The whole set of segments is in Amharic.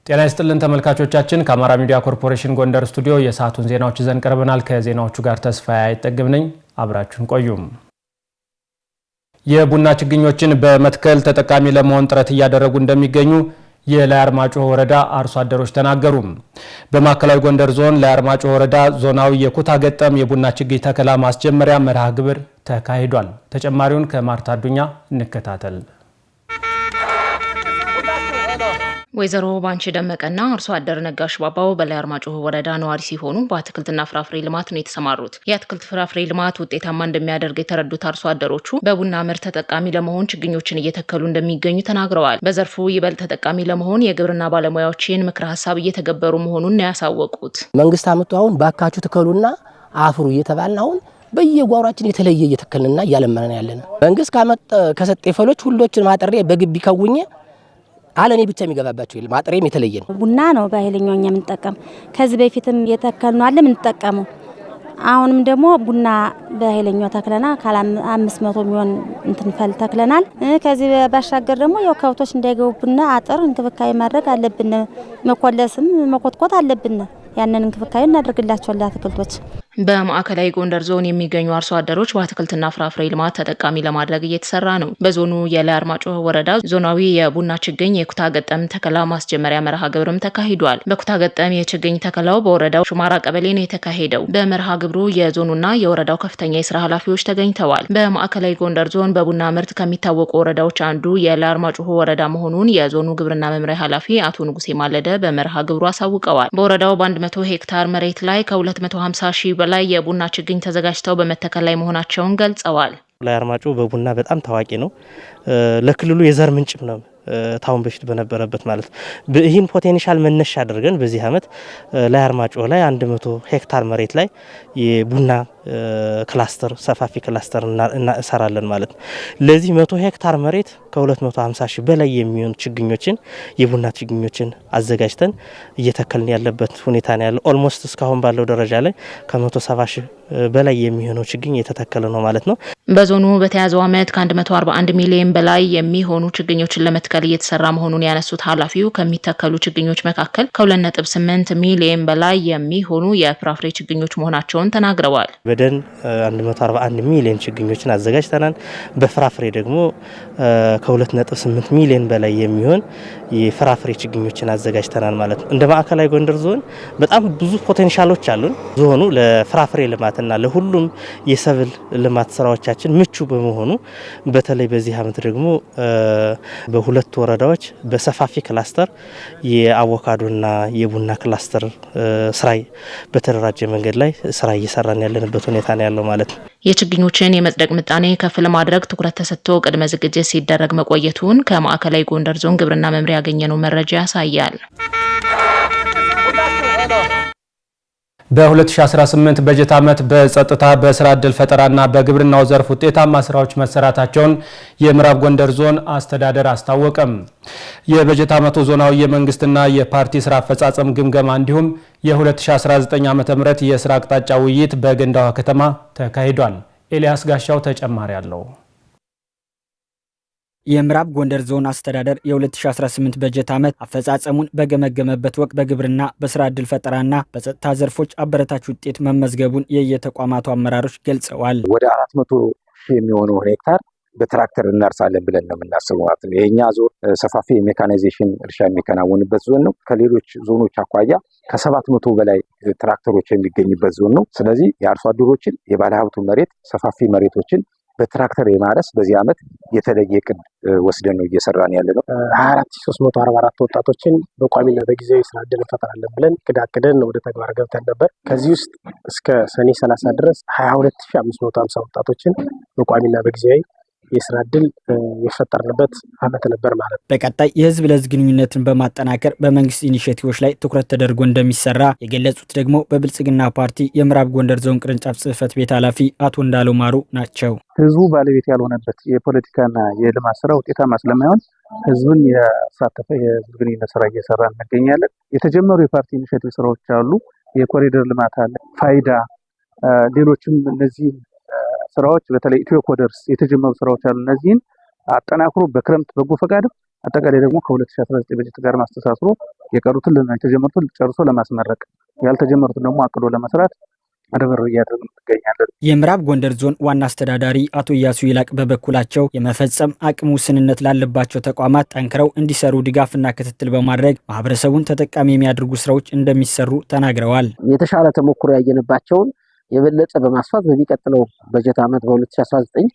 ጤና ይስጥልን ተመልካቾቻችን ከአማራ ሚዲያ ኮርፖሬሽን ጎንደር ስቱዲዮ የሰዓቱን ዜናዎች ይዘን ቀርበናል። ከዜናዎቹ ጋር ተስፋዬ አይጠግብ ነኝ። አብራችሁን ቆዩ። የቡና ችግኞችን በመትከል ተጠቃሚ ለመሆን ጥረት እያደረጉ እንደሚገኙ የላይ አርማጭሆ ወረዳ አርሶ አደሮች ተናገሩ። በማዕከላዊ ጎንደር ዞን ላይ አርማጭሆ ወረዳ ዞናዊ የኩታ ገጠም የቡና ችግኝ ተከላ ማስጀመሪያ መርሃ ግብር ተካሂዷል። ተጨማሪውን ከማርታ አዱኛ እንከታተል። ወይዘሮ ባንቺ ደመቀና አርሶ አደር ነጋሽ ባባው በላይ አርማጭሆ ወረዳ ነዋሪ ሲሆኑ በአትክልትና ፍራፍሬ ልማት ነው የተሰማሩት። የአትክልት ፍራፍሬ ልማት ውጤታማ እንደሚያደርግ የተረዱት አርሶ አደሮቹ በቡና ምርት ተጠቃሚ ለመሆን ችግኞችን እየተከሉ እንደሚገኙ ተናግረዋል። በዘርፉ ይበልጥ ተጠቃሚ ለመሆን የግብርና ባለሙያዎችን ምክረ ሀሳብ እየተገበሩ መሆኑን ያሳወቁት መንግስት አመጡ አሁን ባካቹ ተከሉና አፍሩ እየተባልን አሁን በየጓሯችን የተለየ እየተከልንና እያለመነን ያለነ መንግስት ከሰጠ ፈሎች ሁሎችን ማጠሬ በግቢ ከውኘ አለኔ ብቻ የሚገባባቸው ይል ማጥሬም የተለየ ነው። ቡና ነው በኃይለኛው የምንጠቀም ከዚህ በፊትም የተከልነው አለ የምንጠቀመው አሁንም ደግሞ ቡና በኃይለኛው ተክለና ካለ 500 ሚሊዮን እንትን ተክለናል። ከዚህ ባሻገር ደግሞ ያው ከብቶች እንዳይገቡብና አጥር እንክብካቤ ማድረግ አለብን። መኮለስም መኮትኮት አለብን። ያንን እንክብካቤ እናደርግላቸዋለን አትክልቶች። በማዕከላዊ ጎንደር ዞን የሚገኙ አርሶ አደሮች በአትክልትና ፍራፍሬ ልማት ተጠቃሚ ለማድረግ እየተሰራ ነው። በዞኑ የላይ አርማጭሆ ወረዳ ዞናዊ የቡና ችግኝ የኩታ ገጠም ተከላ ማስጀመሪያ መርሃ ግብርም ተካሂዷል። በኩታ ገጠም የችግኝ ተከላው በወረዳው ሹማራ ቀበሌ ነው የተካሄደው። በመርሃ ግብሩ የዞኑና የወረዳው ከፍተኛ የስራ ኃላፊዎች ተገኝተዋል። በማዕከላዊ ጎንደር ዞን በቡና ምርት ከሚታወቁ ወረዳዎች አንዱ የላይ አርማጭሆ ወረዳ መሆኑን የዞኑ ግብርና መምሪያ ኃላፊ አቶ ንጉሴ ማለደ በመርሃ ግብሩ አሳውቀዋል። በወረዳው በ100 ሄክታር መሬት ላይ ከ250 ሺህ በላይ የቡና ችግኝ ተዘጋጅተው በመተከል ላይ መሆናቸውን ገልጸዋል። ላይ አርማጭሆ በቡና በጣም ታዋቂ ነው። ለክልሉ የዘር ምንጭም ነው ታውን በፊት በነበረበት ማለት ይህን ፖቴንሻል መነሻ አድርገን በዚህ አመት ላይ አርማጭሆ ላይ 100 ሄክታር መሬት ላይ የቡና ክላስተር ሰፋፊ ክላስተር እናሰራለን ማለት ነው። ለዚህ 100 ሄክታር መሬት ከ250 ሺህ በላይ የሚሆኑ ችግኞችን የቡና ችግኞችን አዘጋጅተን እየተከልን ያለበት ሁኔታ ነው ያለው። ኦልሞስት እስካሁን ባለው ደረጃ ላይ ከ170 ሺህ በላይ የሚሆነው ችግኝ የተተከለ ነው ማለት ነው። በዞኑ በተያዘው አመት ከ141 ሚሊዮን በላይ የሚሆኑ ችግኞችን ለመትከል እየተሰራ መሆኑን ያነሱት ኃላፊው ከሚተከሉ ችግኞች መካከል ከ2.8 ሚሊዮን በላይ የሚሆኑ የፍራፍሬ ችግኞች መሆናቸውን ተናግረዋል። በደን 141 ሚሊዮን ችግኞችን አዘጋጅተናል። በፍራፍሬ ደግሞ ከ2.8 ሚሊዮን በላይ የሚሆን የፍራፍሬ ችግኞችን አዘጋጅተናል ማለት ነው። እንደ ማዕከላዊ ጎንደር ዞን በጣም ብዙ ፖቴንሻሎች አሉን። ዞኑ ለፍራፍሬ ልማትና ለሁሉም የሰብል ልማት ስራዎቻችን ምቹ በመሆኑ በተለይ በዚህ አመት ደግሞ በሁለት ወረዳዎች በሰፋፊ ክላስተር የአቮካዶና የቡና ክላስተር ስራ በተደራጀ መንገድ ላይ ስራ እየሰራን ያለንበት ሁኔታ ነው ያለው ማለት ነው። የችግኞችን የመጽደቅ ምጣኔ ከፍ ለማድረግ ትኩረት ተሰጥቶ ቅድመ ዝግጅት ሲደረግ መቆየቱን ከማዕከላዊ ጎንደር ዞን ግብርና መምሪያ ያገኘነው መረጃ ያሳያል። በ2018 በጀት ዓመት በጸጥታ በስራ ዕድል ፈጠራና በግብርናው ዘርፍ ውጤታማ ስራዎች መሰራታቸውን የምዕራብ ጎንደር ዞን አስተዳደር አስታወቀም። የበጀት ዓመቱ ዞናዊ የመንግስትና የፓርቲ ስራ አፈጻጸም ግምገማ እንዲሁም የ2019 ዓ.ም የስራ አቅጣጫ ውይይት በገንዳዋ ከተማ ተካሂዷል። ኤልያስ ጋሻው ተጨማሪ አለው። የምዕራብ ጎንደር ዞን አስተዳደር የ2018 በጀት ዓመት አፈጻጸሙን በገመገመበት ወቅት በግብርና በስራ ዕድል ፈጠራና በጸጥታ ዘርፎች አበረታች ውጤት መመዝገቡን የየተቋማቱ አመራሮች ገልጸዋል። ወደ 400 ሺህ የሚሆነው ሄክታር በትራክተር እናርሳለን ብለን ነው የምናስበው ማለት ነው። የኛ ዞን ሰፋፊ ሜካናይዜሽን እርሻ የሚከናወንበት ዞን ነው። ከሌሎች ዞኖች አኳያ ከ700 በላይ ትራክተሮች የሚገኙበት ዞን ነው። ስለዚህ የአርሶ አደሮችን የባለሀብቱ መሬት ሰፋፊ መሬቶችን በትራክተር የማረስ በዚህ አመት የተለየ እቅድ ወስደን ነው እየሰራን ያለነው። 24344 ወጣቶችን በቋሚና በጊዜያዊ ስራ ዕድል እንፈጥራለን ብለን አቅደን ወደ ተግባር ገብተን ነበር። ከዚህ ውስጥ እስከ ሰኔ 30 ድረስ 22550 ወጣቶችን በቋሚና በጊዜያዊ የስራ ዕድል የፈጠርንበት አመት ነበር ማለት ነው። በቀጣይ የህዝብ ለህዝብ ግንኙነትን በማጠናከር በመንግስት ኢኒሼቲቮች ላይ ትኩረት ተደርጎ እንደሚሰራ የገለጹት ደግሞ በብልጽግና ፓርቲ የምዕራብ ጎንደር ዞን ቅርንጫፍ ጽህፈት ቤት ኃላፊ አቶ እንዳለው ማሩ ናቸው። ህዝቡ ባለቤት ያልሆነበት የፖለቲካና የልማት ስራ ውጤታማ ስለማይሆን ህዝብን ያሳተፈ የህዝብ ግንኙነት ስራ እየሰራ እንገኛለን። የተጀመሩ የፓርቲ ኢኒሼቲቭ ስራዎች አሉ። የኮሪደር ልማት አለ፣ ፋይዳ፣ ሌሎችም እነዚህ ስራዎች በተለይ ኢትዮ ኮደርስ የተጀመሩ ስራዎች አሉ። እነዚህን አጠናክሮ በክረምት በጎ ፈቃድ አጠቃላይ ደግሞ ከ2019 በጀት ጋር ማስተሳስሮ የቀሩትን የተጀመሩትን ጨርሶ ለማስመረቅ ያልተጀመሩትን ደግሞ አቅዶ ለመስራት አደበር እያደረግን እንገኛለን። የምዕራብ ጎንደር ዞን ዋና አስተዳዳሪ አቶ ኢያሱ ይላቅ በበኩላቸው የመፈጸም አቅም ውስንነት ላለባቸው ተቋማት ጠንክረው እንዲሰሩ ድጋፍና ክትትል በማድረግ ማህበረሰቡን ተጠቃሚ የሚያደርጉ ስራዎች እንደሚሰሩ ተናግረዋል። የተሻለ ተሞክሮ ያየንባቸውን የበለጠ በማስፋት በሚቀጥለው በጀት ዓመት በ2019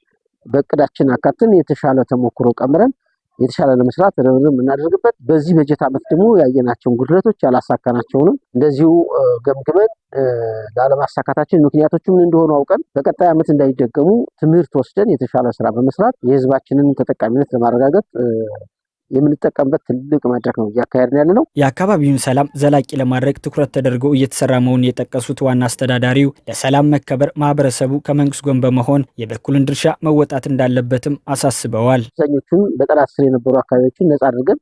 በእቅዳችን አካተን የተሻለ ተሞክሮ ቀምረን የተሻለ ለመስራት ርብርብ የምናደርግበት በዚህ በጀት ዓመት ደግሞ ያየናቸውን ጉድለቶች ያላሳካናቸውንም እንደዚሁ ገምግመን ላለማሳካታችን ምክንያቶቹ ምን እንደሆኑ አውቀን በቀጣይ ዓመት እንዳይደገሙ ትምህርት ወስደን የተሻለ ስራ በመስራት የህዝባችንን ተጠቃሚነት ለማረጋገጥ የምንጠቀምበት ትልቅ መድረክ ነው እያካሄድን ያለነው። የአካባቢውን ሰላም ዘላቂ ለማድረግ ትኩረት ተደርጎ እየተሰራ መሆኑን የጠቀሱት ዋና አስተዳዳሪው ለሰላም መከበር ማህበረሰቡ ከመንግስት ጎን በመሆን የበኩሉን ድርሻ መወጣት እንዳለበትም አሳስበዋል። አብዛኞቹን በጠላት ስር የነበሩ አካባቢዎችን ነጻ አድርገን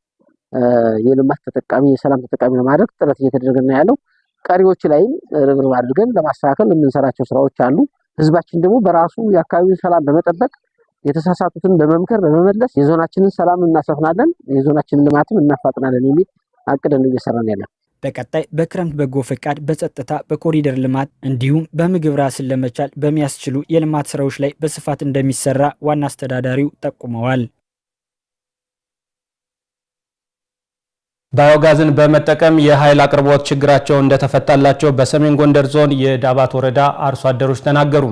የልማት ተጠቃሚ የሰላም ተጠቃሚ ለማድረግ ጥረት እየተደረገ ነው ያለው። ቀሪዎች ላይም ርብርብ አድርገን ለማስተካከል የምንሰራቸው ስራዎች አሉ። ህዝባችን ደግሞ በራሱ የአካባቢውን ሰላም በመጠበቅ የተሳሳቱትን በመምከር በመመለስ የዞናችንን ሰላም እናሰፍናለን፣ የዞናችንን ልማትም እናፋጥናለን የሚል አቅደን እየሰራን ያለን። በቀጣይ በክረምት በጎ ፈቃድ፣ በጸጥታ፣ በኮሪደር ልማት እንዲሁም በምግብ ራስን ለመቻል በሚያስችሉ የልማት ስራዎች ላይ በስፋት እንደሚሰራ ዋና አስተዳዳሪው ጠቁመዋል። ባዮጋዝን በመጠቀም የኃይል አቅርቦት ችግራቸው እንደተፈታላቸው በሰሜን ጎንደር ዞን የዳባት ወረዳ አርሶ አደሮች ተናገሩ።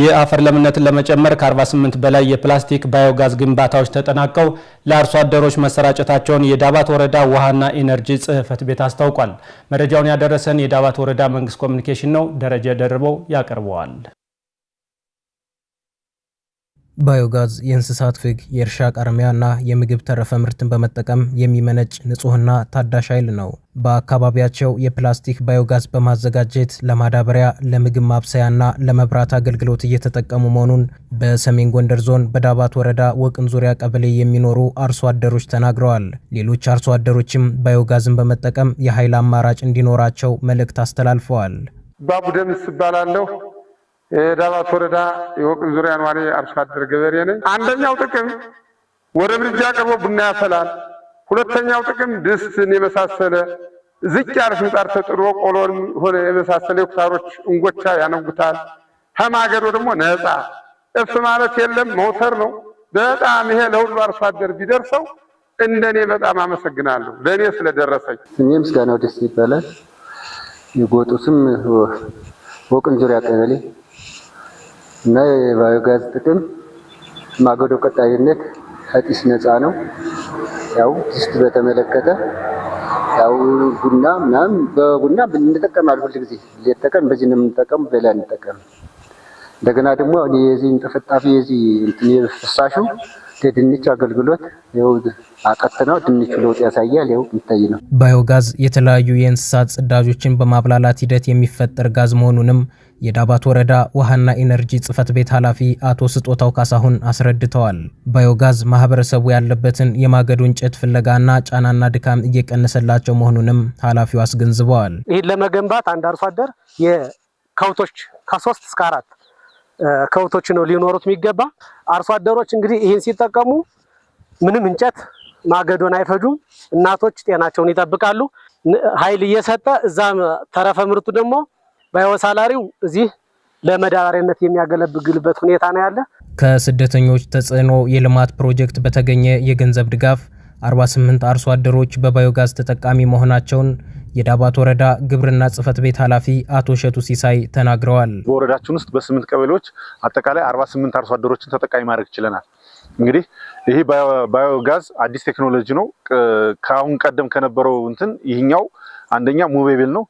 የአፈር ለምነትን ለመጨመር ከ48 በላይ የፕላስቲክ ባዮጋዝ ግንባታዎች ተጠናቀው ለአርሶ አደሮች መሰራጨታቸውን የዳባት ወረዳ ውሃና ኢነርጂ ጽሕፈት ቤት አስታውቋል። መረጃውን ያደረሰን የዳባት ወረዳ መንግስት ኮሚኒኬሽን ነው። ደረጀ ደርበው ያቀርበዋል። ባዮጋዝ የእንስሳት ፍግ፣ የእርሻ ቃርሚያና የምግብ ተረፈ ምርትን በመጠቀም የሚመነጭ ንጹህና ታዳሽ ኃይል ነው። በአካባቢያቸው የፕላስቲክ ባዮጋዝ በማዘጋጀት ለማዳበሪያ፣ ለምግብ ማብሰያና ለመብራት አገልግሎት እየተጠቀሙ መሆኑን በሰሜን ጎንደር ዞን በዳባት ወረዳ ወቅን ዙሪያ ቀበሌ የሚኖሩ አርሶ አደሮች ተናግረዋል። ሌሎች አርሶ አደሮችም ባዮጋዝን በመጠቀም የኃይል አማራጭ እንዲኖራቸው መልእክት አስተላልፈዋል። ባቡ ደምስ እባላለሁ። የዳባት ወረዳ የወቅን ዙሪያ ነዋሪ አርሶ አደር ገበሬ ነኝ። አንደኛው ጥቅም ወደ ምድጃ ቀርቦ ቡና ያፈላል። ሁለተኛው ጥቅም ድስትን የመሳሰለ ዝቅ ያለ ምጣድ ተጥዶ ቆሎን ሆነ የመሳሰለ የኩታሮች እንጎቻ ያነጉታል። ከማገዶ ደግሞ ነፃ እፍ ማለት የለም ሞተር ነው። በጣም ይሄ ለሁሉ አርሶ አደር ቢደርሰው እንደኔ በጣም አመሰግናለሁ ለኔ ስለደረሰኝ። እኔም ምስጋናው ደስ ይባላል። የጎጡ ስም ወቅን ዙሪያ ቀበሌ እና የባዮጋዝ ጥቅም ማገዶ ቀጣይነት ከጢስ ነፃ ነው። ያው ጢስ በተመለከተ ያው ቡና ምናምን በቡና እንጠቀማለን ሁሉ ጊዜ ለተቀም በዚህ ነው የምንጠቀም በላ እንጠቀም። እንደገና ደግሞ የዚህ ተፈጣፊ የዚህ ፍሳሹ ለድንች አገልግሎት ያው አቀጥናው ድንቹ ለውጥ ያሳያል። ያው እንታይ ነው። ባዮጋዝ የተለያዩ የእንስሳት ጽዳጆችን በማብላላት ሂደት የሚፈጠር ጋዝ መሆኑንም የዳባት ወረዳ ውሃና ኢነርጂ ጽሕፈት ቤት ኃላፊ አቶ ስጦታው ካሳሁን አስረድተዋል። ባዮጋዝ ማህበረሰቡ ያለበትን የማገዶ እንጨት ፍለጋና ጫናና ድካም እየቀነሰላቸው መሆኑንም ኃላፊው አስገንዝበዋል። ይህን ለመገንባት አንድ አርሶ አደር የከብቶች ከ3 እስከ 4 ከብቶች ነው ሊኖሩት የሚገባ። አርሶ አደሮች እንግዲህ ይህን ሲጠቀሙ ምንም እንጨት ማገዶን አይፈጁም። እናቶች ጤናቸውን ይጠብቃሉ። ኃይል እየሰጠ እዛ ተረፈ ምርቱ ደግሞ ባዮሳላሪው እዚህ ለመዳበሪያነት የሚያገለግልበት ሁኔታ ነው ያለ። ከስደተኞች ተጽዕኖ የልማት ፕሮጀክት በተገኘ የገንዘብ ድጋፍ 48 አርሶ አደሮች በባዮጋዝ ተጠቃሚ መሆናቸውን የዳባት ወረዳ ግብርና ጽሕፈት ቤት ኃላፊ አቶ ሸቱ ሲሳይ ተናግረዋል። በወረዳችን ውስጥ በ8 ቀበሌዎች አጠቃላይ 48 አርሶ አደሮችን ተጠቃሚ ማድረግ ችለናል። እንግዲህ ይሄ ባዮጋዝ አዲስ ቴክኖሎጂ ነው። ከአሁን ቀደም ከነበረው ይህኛው አንደኛ ሙቬብል ነው።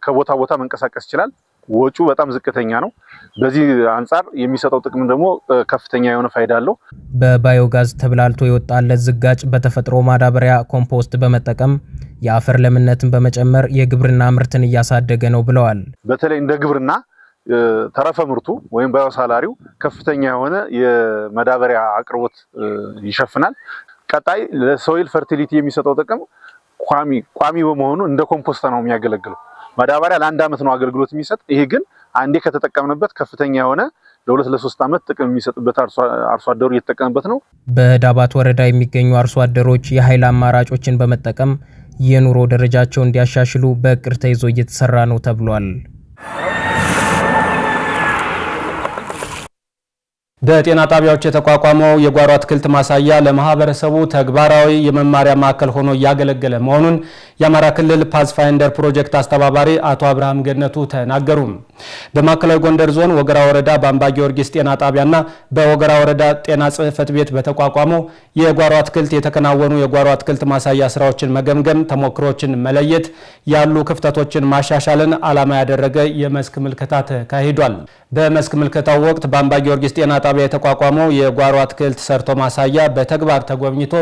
ከቦታ ቦታ መንቀሳቀስ ይችላል። ወጪው በጣም ዝቅተኛ ነው። በዚህ አንጻር የሚሰጠው ጥቅም ደግሞ ከፍተኛ የሆነ ፋይዳ አለው። በባዮጋዝ ተብላልቶ የወጣለት ዝጋጭ በተፈጥሮ ማዳበሪያ ኮምፖስት በመጠቀም የአፈር ለምነትን በመጨመር የግብርና ምርትን እያሳደገ ነው ብለዋል። በተለይ እንደ ግብርና ተረፈ ምርቱ ወይም ባዮሳላሪው ከፍተኛ የሆነ የማዳበሪያ አቅርቦት ይሸፍናል። ቀጣይ ለሶይል ፈርቲሊቲ የሚሰጠው ጥቅም ቋሚ በመሆኑ እንደ ኮምፖስት ነው የሚያገለግለው። ማዳበሪያ ለ1 ዓመት ነው አገልግሎት የሚሰጥ። ይሄ ግን አንዴ ከተጠቀምንበት ከፍተኛ የሆነ ለ2-3 ዓመት ጥቅም የሚሰጥበት አርሶ አደሩ እየተጠቀመበት ነው። በዳባት ወረዳ የሚገኙ አርሶ አደሮች የኃይል አማራጮችን በመጠቀም የኑሮ ደረጃቸውን እንዲያሻሽሉ በእቅድ ተይዞ እየተሰራ ነው ተብሏል። በጤና ጣቢያዎች የተቋቋመው የጓሮ አትክልት ማሳያ ለማህበረሰቡ ተግባራዊ የመማሪያ ማዕከል ሆኖ እያገለገለ መሆኑን የአማራ ክልል ፓስፋይንደር ፕሮጀክት አስተባባሪ አቶ አብርሃም ገነቱ ተናገሩ። በማዕከላዊ ጎንደር ዞን ወገራ ወረዳ በአምባ ጊዮርጊስ ጤና ጣቢያና በወገራ ወረዳ ጤና ጽሕፈት ቤት በተቋቋመው የጓሮ አትክልት የተከናወኑ የጓሮ አትክልት ማሳያ ስራዎችን መገምገም፣ ተሞክሮችን መለየት፣ ያሉ ክፍተቶችን ማሻሻልን ዓላማ ያደረገ የመስክ ምልከታ ተካሂዷል። በመስክ ምልከታው ወቅት በአምባ ጊዮርጊስ ጤና ጣቢያ የተቋቋመው የጓሮ አትክልት ሰርቶ ማሳያ በተግባር ተጎብኝቶ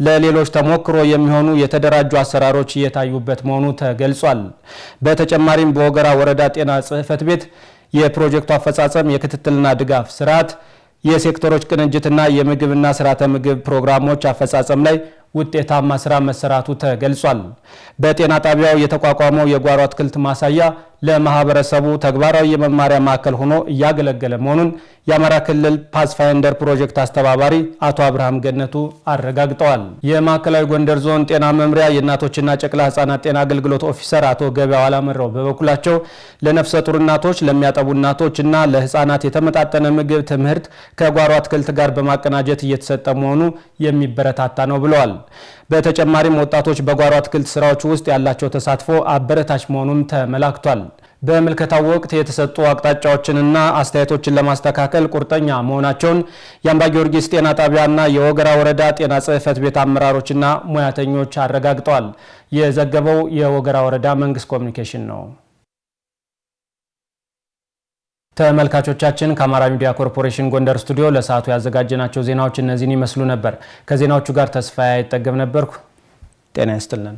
ለሌሎች ተሞክሮ የሚሆኑ የተደራጁ አሰራሮች እየታዩበት መሆኑ ተገልጿል። በተጨማሪም በወገራ ወረዳ ጤና ጽሕፈት ቤት የፕሮጀክቱ አፈጻጸም፣ የክትትልና ድጋፍ ስርዓት፣ የሴክተሮች ቅንጅትና የምግብና ስርዓተ ምግብ ፕሮግራሞች አፈጻጸም ላይ ውጤታማ ስራ መሰራቱ ተገልጿል። በጤና ጣቢያው የተቋቋመው የጓሮ አትክልት ማሳያ ለማህበረሰቡ ተግባራዊ የመማሪያ ማዕከል ሆኖ እያገለገለ መሆኑን የአማራ ክልል ፓስፋይንደር ፕሮጀክት አስተባባሪ አቶ አብርሃም ገነቱ አረጋግጠዋል። የማዕከላዊ ጎንደር ዞን ጤና መምሪያ የእናቶችና ጨቅላ ህጻናት ጤና አገልግሎት ኦፊሰር አቶ ገበያው አላመራው በበኩላቸው ለነፍሰ ጡር እናቶች፣ ለሚያጠቡ እናቶችና ለህጻናት የተመጣጠነ ምግብ ትምህርት ከጓሮ አትክልት ጋር በማቀናጀት እየተሰጠ መሆኑ የሚበረታታ ነው ብለዋል። በተጨማሪም ወጣቶች በጓሮ አትክልት ስራዎች ውስጥ ያላቸው ተሳትፎ አበረታች መሆኑም ተመላክቷል። በምልከታው ወቅት የተሰጡ አቅጣጫዎችንና አስተያየቶችን ለማስተካከል ቁርጠኛ መሆናቸውን የአምባ ጊዮርጊስ ጤና ጣቢያና የወገራ ወረዳ ጤና ጽሕፈት ቤት አመራሮችና ሙያተኞች አረጋግጠዋል። የዘገበው የወገራ ወረዳ መንግስት ኮሚኒኬሽን ነው። ተመልካቾቻችን ከአማራ ሚዲያ ኮርፖሬሽን ጎንደር ስቱዲዮ ለሰዓቱ ያዘጋጀናቸው ዜናዎች እነዚህን ይመስሉ ነበር። ከዜናዎቹ ጋር ተስፋዬ አይጠገብ ነበርኩ። ጤና ይስጥልን።